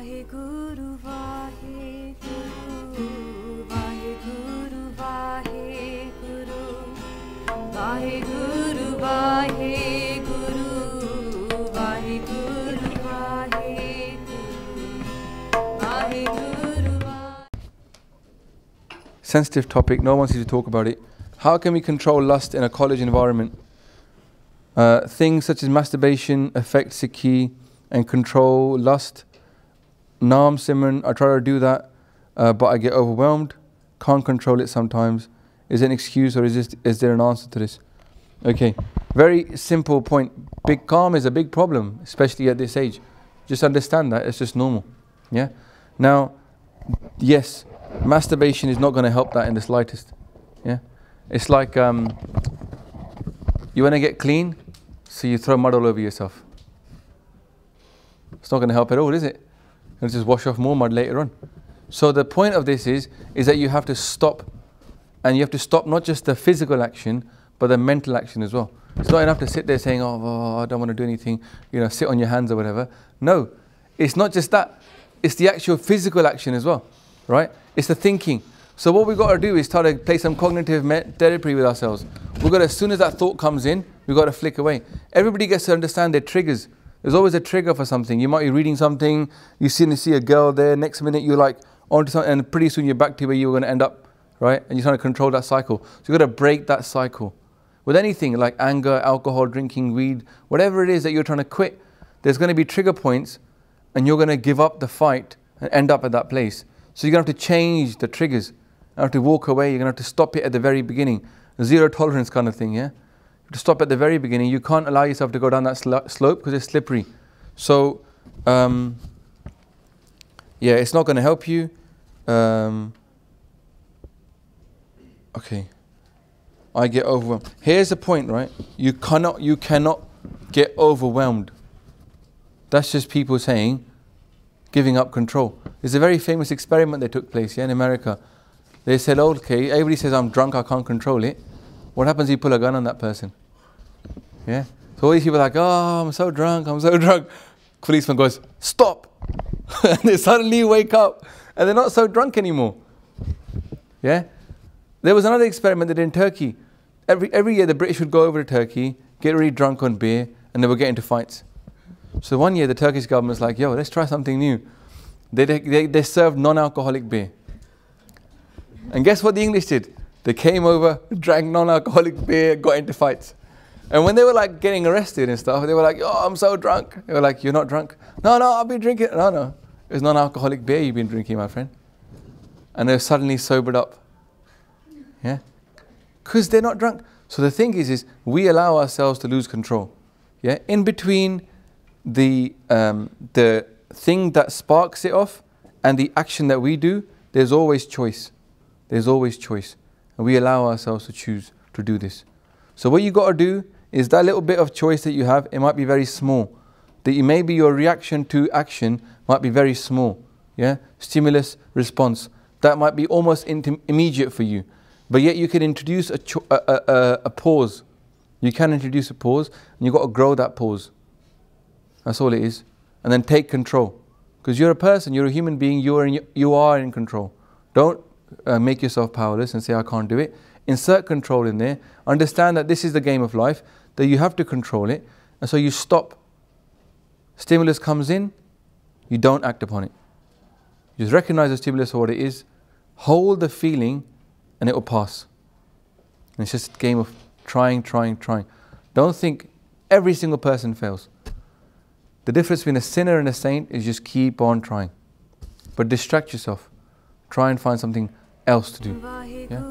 Waheguru Waheguru Waheguru Waheguru Waheguru Waheguru Waheguru Waheguru Sensitive topic, no one wants you to talk about it. How can we control lust in a college environment? Things such as masturbation affect sikhi and control lust. Naam Simran, I try to do that, but I get overwhelmed, can't control it sometimes. Is it an excuse or is there an answer to this? Okay, very simple point. Big calm is a big problem, especially at this age. Just understand that, it's just normal. Yeah. Now, yes, masturbation is not going to help that in the slightest. Yeah. It's like you want to get clean, so you throw mud all over yourself. It's not going to help at all, is it? You'll just wash off more mud later on. So the point of this is that you have to stop, and you have to stop not just the physical action, but the mental action as well. It's not enough to sit there saying, oh, I don't want to do anything, sit on your hands or whatever. No, it's not just that. It's the actual physical action as well, right? It's the thinking. So what we've got to do is try to play some cognitive therapy with ourselves. We've got to, as soon as that thought comes in, we've got to flick away. Everybody gets to understand their triggers. There's always a trigger for something. You might be reading something, you see a girl there, next minute you're like onto something, and pretty soon you're back to where you were going to end up, right? And you're trying to control that cycle. So you've got to break that cycle. With anything like anger, alcohol, drinking, weed, whatever it is that you're trying to quit, there's going to be trigger points, and you're going to give up the fight and end up at that place. So you're going to have to change the triggers. You have to walk away. You're going to have to stop it at the very beginning. Zero tolerance kind of thing, yeah? To stop at the very beginning. You can't allow yourself to go down that slope because it's slippery. So, yeah, it's not going to help you. Okay. I get overwhelmed. Here's the point, right? You cannot get overwhelmed. That's just people saying, giving up control. There's a very famous experiment that took place in America. They said, okay, everybody says I'm drunk, I can't control it. What happens if you pull a gun on that person? Yeah? So all these people are like, oh, I'm so drunk, I'm so drunk. Policeman goes, stop. And they suddenly wake up and they're not so drunk anymore. Yeah? There was another experiment they did in Turkey. Every year the British would go over to Turkey, get really drunk on beer, and they would get into fights. So one year the Turkish government was like, yo, let's try something new. They served non-alcoholic beer. And guess what the English did? They came over, drank non-alcoholic beer, got into fights. And when they were like getting arrested and stuff, they were like, oh, I'm so drunk. They were like, you're not drunk? No, I've been drinking. No. It's non-alcoholic beer you've been drinking, my friend. And they're suddenly sobered up. Yeah? Because they're not drunk. So the thing is we allow ourselves to lose control. Yeah? In between the thing that sparks it off and the action that we do, there's always choice. There's always choice. And we allow ourselves to choose to do this. So what you got to do is that little bit of choice that you have, it might be very small. Maybe your reaction to action might be very small. Yeah? Stimulus, response. That might be almost immediate for you. But yet you can introduce a pause. You can introduce a pause, and you've got to grow that pause. That's all it is. And then take control. Because you're a person, you're a human being, you are in control. Don't make yourself powerless and say, I can't do it. Insert control in there. Understand that this is the game of life, that you have to control it. And so you stop. Stimulus comes in, you don't act upon it. You just recognize the stimulus for what it is, hold the feeling, and it will pass. And it's just a game of trying. Don't think every single person fails. The difference between a sinner and a saint is just keep on trying. But distract yourself. Try and find something else to do. Yeah?